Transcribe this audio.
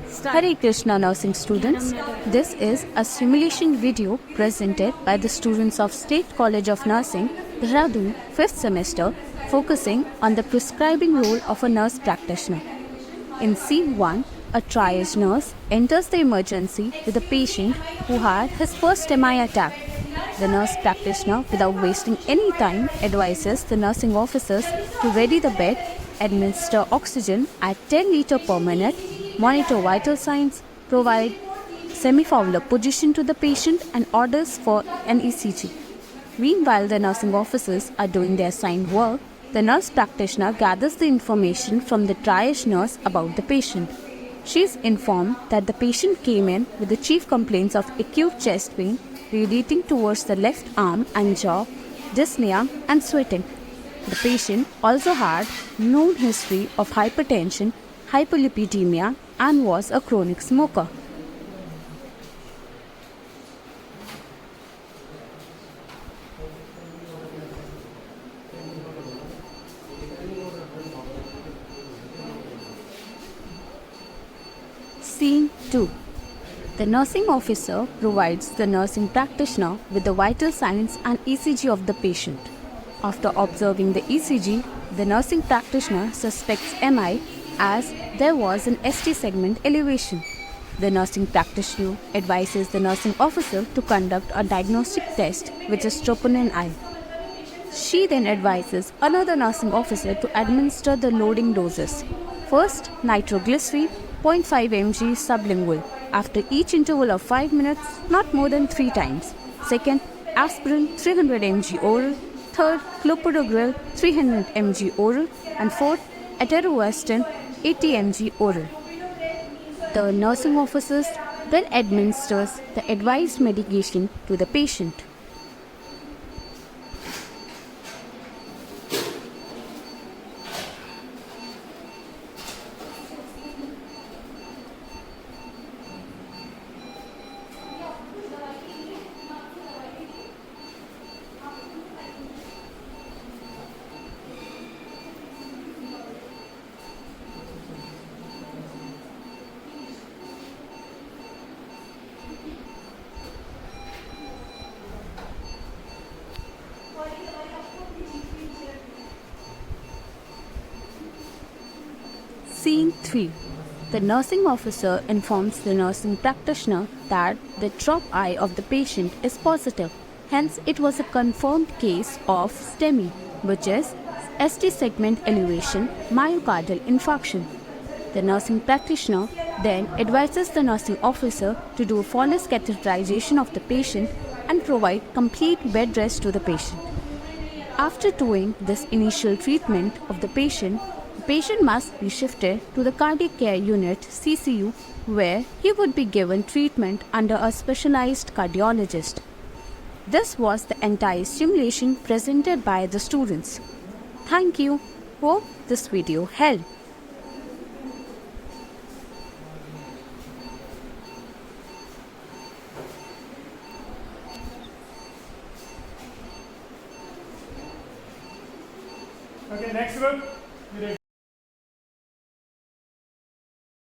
Hare Krishna nursing students. This is a simulation video presented by the students of State College of Nursing, Dehradun, 5th semester, focusing on the prescribing role of a nurse practitioner. In scene 1, a triage nurse enters the emergency with a patient who had his first MI attack. The nurse practitioner, without wasting any time, advises the nursing officers to ready the bed, administer oxygen at 10 liters per minute, monitor vital signs, provide semi-fowler position to the patient, and orders for an ECG. Meanwhile, the nursing officers are doing their assigned work. The nurse practitioner gathers the information from the triage nurse about the patient. She is informed that the patient came in with the chief complaints of acute chest pain radiating towards the left arm and jaw, dyspnea, and sweating. The patient also had known history of hypertension, hypolipidemia, and was a chronic smoker. Scene 2. The nursing officer provides the nursing practitioner with the vital signs and ECG of the patient. After observing the ECG, the nursing practitioner suspects MI as there was an ST segment elevation. The nursing practitioner advises the nursing officer to conduct a diagnostic test, which is troponin I. She then advises another nursing officer to administer the loading doses. First, nitroglycerin 0.5 mg sublingual after each interval of 5 minutes, not more than 3 times. Second, aspirin 300 mg oral. Third, clopidogrel 300 mg oral. And fourth, atorvastatin 80 mg oral. The nursing officers then administers the advised medication to the patient. Scene 3. The nursing officer informs the nursing practitioner that the trop I of the patient is positive. Hence, it was a confirmed case of STEMI, which is ST segment elevation myocardial infarction. The nursing practitioner then advises the nursing officer to do a flawless catheterization of the patient and provide complete bed rest to the patient. After doing this initial treatment of the patient must be shifted to the cardiac care unit CCU, where he would be given treatment under a specialized cardiologist. This was the entire simulation presented by the students. Thank you. Hope this video helped. Okay, next one.